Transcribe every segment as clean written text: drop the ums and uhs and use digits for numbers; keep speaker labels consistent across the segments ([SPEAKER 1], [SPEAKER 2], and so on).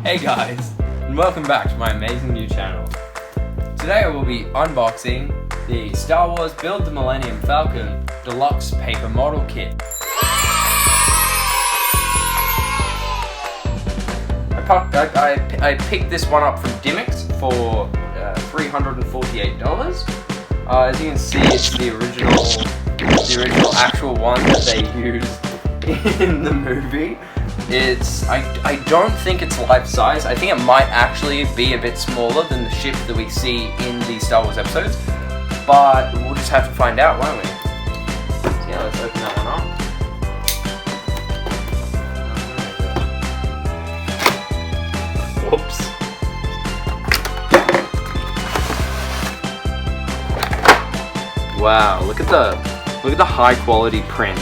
[SPEAKER 1] Hey guys, and welcome back to my amazing new channel. Today I will be unboxing the Star Wars Build the Millennium Falcon Deluxe Paper Model Kit. I picked this one up from Dimmicks for $348. As you can see, it's the original actual one that they used in the movie. I don't think it's life size. I think it might actually be a bit smaller than the ship that we see in the Star Wars episodes, but we'll just have to find out, won't we? So yeah, let's open that one up. Whoops. Wow, look at the high quality print.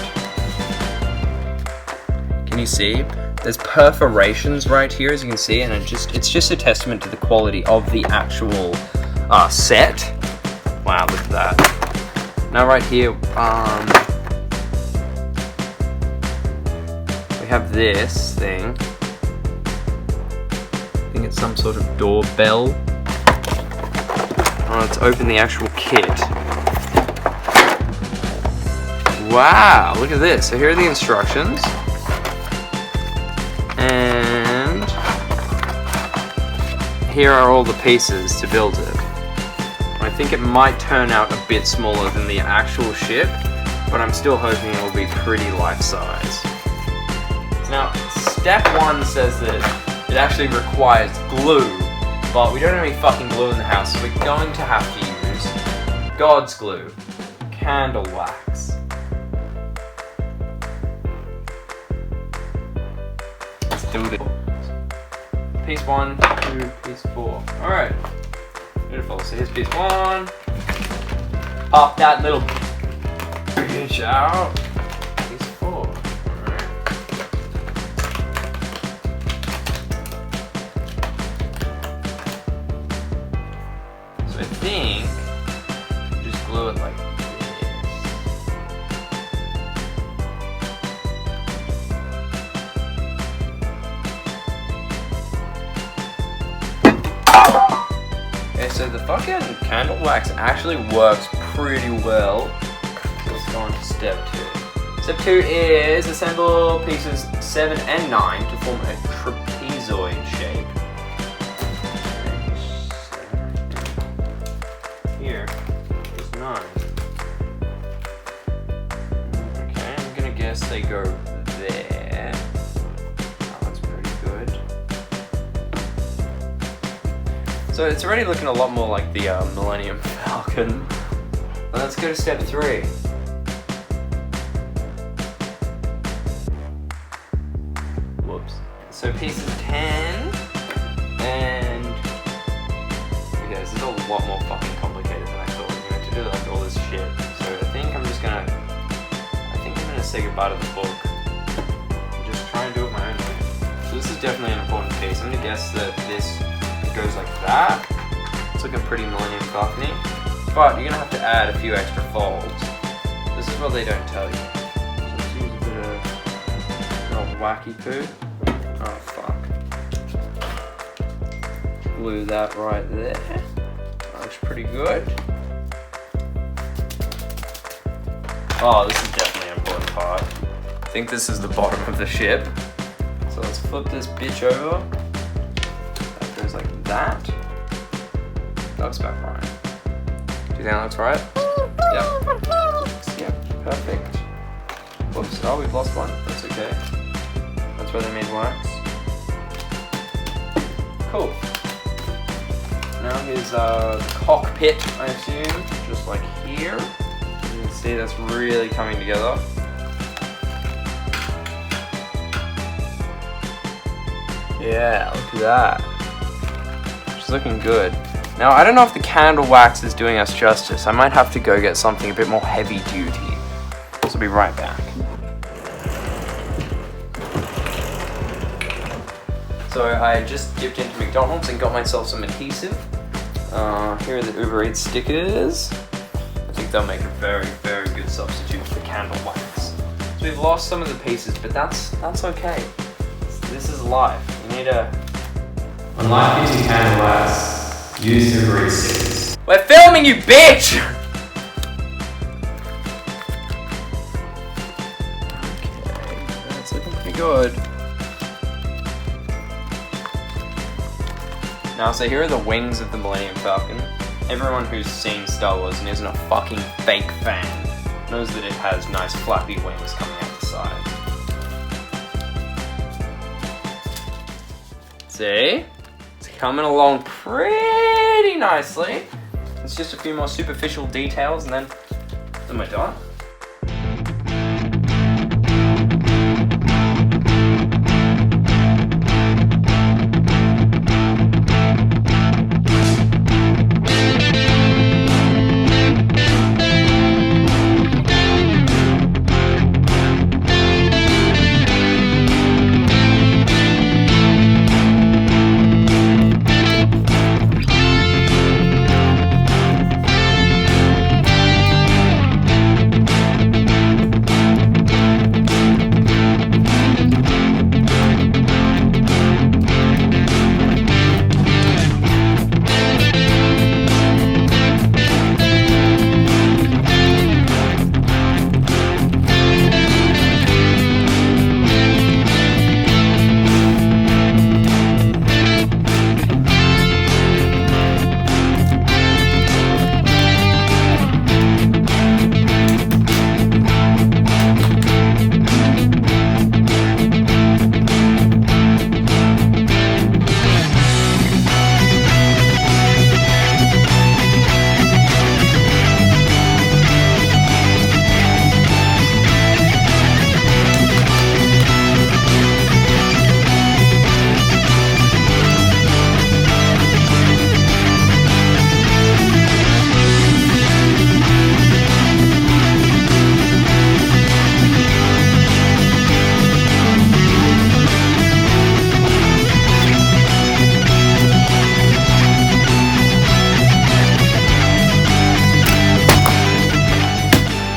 [SPEAKER 1] Can you see? There's perforations right here, as you can see, and it's just a testament to the quality of the actual set. Wow, look at that. Now right here, we have this thing. I think it's some sort of doorbell. Let's open the actual kit. Wow, look at this. So here are the instructions. And here are all the pieces to build it. I think it might turn out a bit smaller than the actual ship, but I'm still hoping it will be pretty life size. Now, step 1 says that it actually requires glue, but we don't have any fucking glue in the house, so we're going to have to use God's glue, candle wax. Do it. Piece 1, 2, piece 4. Alright. Beautiful. So here's piece 1. Pop that little bitch out. Piece 4. Alright. So I think just glue it like this. So the fucking candle wax actually works pretty well. So let's go on to step 2. Step 2 is assemble pieces 7 and 9 to form a trapezoid shape. Here is 9. Okay, I'm gonna guess they go there. That's pretty good. So it's already looking a lot more like the Millennium Falcon. Let's go to step 3. Whoops. So pieces 10 and okay, this is a lot more fucking complicated than I thought. You have to do like all this shit. So I think I'm gonna say goodbye to the book. And just try and do it my own way. So this is definitely an important piece. I'm gonna guess that this goes like that. It's looking pretty Millennium Falcon-y, but you're gonna have to add a few extra folds. This is what they don't tell you. So let's use a bit of wacky poo. Oh fuck. Glue that right there. That looks pretty good. Oh, this is definitely an important part. I think this is the bottom of the ship. So let's flip this bitch over. Like that. That looks about right. Do you think that looks right? Yep. Yep, perfect. Whoops, oh, we've lost one. That's okay. That's where they made wax. Cool. Now here's the cockpit, I assume. Just like here. You can see that's really coming together. Yeah, look at that. Looking good. Now I don't know if the candle wax is doing us justice. I might have to go get something a bit more heavy duty. So I'll be right back. So I just dipped into McDonald's and got myself some adhesive. Here are the Uber Eats stickers. I think they'll make a very, very good substitute for the candle wax. So we've lost some of the pieces, but that's okay. This is life. You need to On life-giving candle wax, used to breathe sickness. We're filming, you bitch! Okay, that's looking pretty good. Now, so here are the wings of the Millennium Falcon. Everyone who's seen Star Wars and isn't a fucking fake fan knows that it has nice flappy wings coming out the side. See? It's coming along pretty nicely. It's just a few more superficial details and then we're done.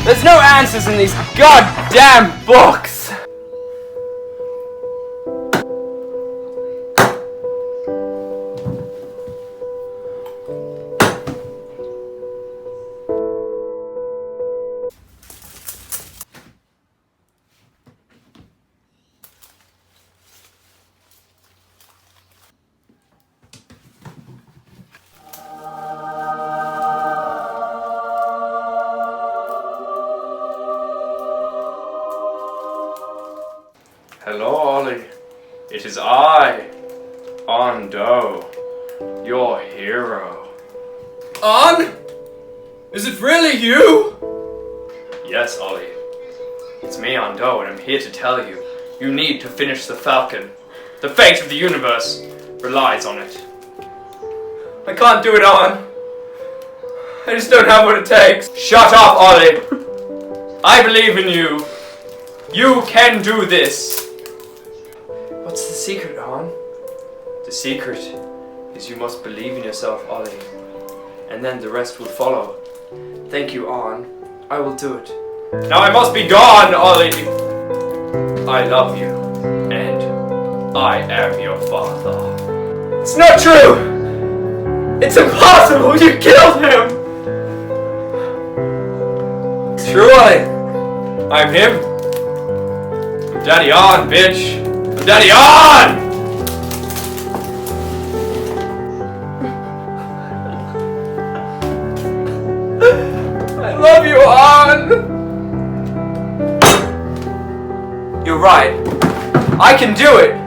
[SPEAKER 1] There's no answers in these goddamn books! Hello, Ollie. It is I, Ondo, your hero.
[SPEAKER 2] On? Is it really you?
[SPEAKER 1] Yes, Ollie. It's me, Ondo, and I'm here to tell you, you need to finish the Falcon. The fate of the universe relies on it.
[SPEAKER 2] I can't do it, On. I just don't have what it takes.
[SPEAKER 1] Shut up, Ollie! I believe in you. You can do this. What's the secret, On? The secret is you must believe in yourself, Ollie. And then the rest will follow. Thank you, On. I will do it. Now I must be gone, Ollie! I love you. And I am your father.
[SPEAKER 2] It's not true! It's impossible! You killed him!
[SPEAKER 1] True, Ollie. I'm him. I'm Daddy On, bitch. I'm Daddy On!
[SPEAKER 2] I love you, On!
[SPEAKER 1] You're right. I can do it.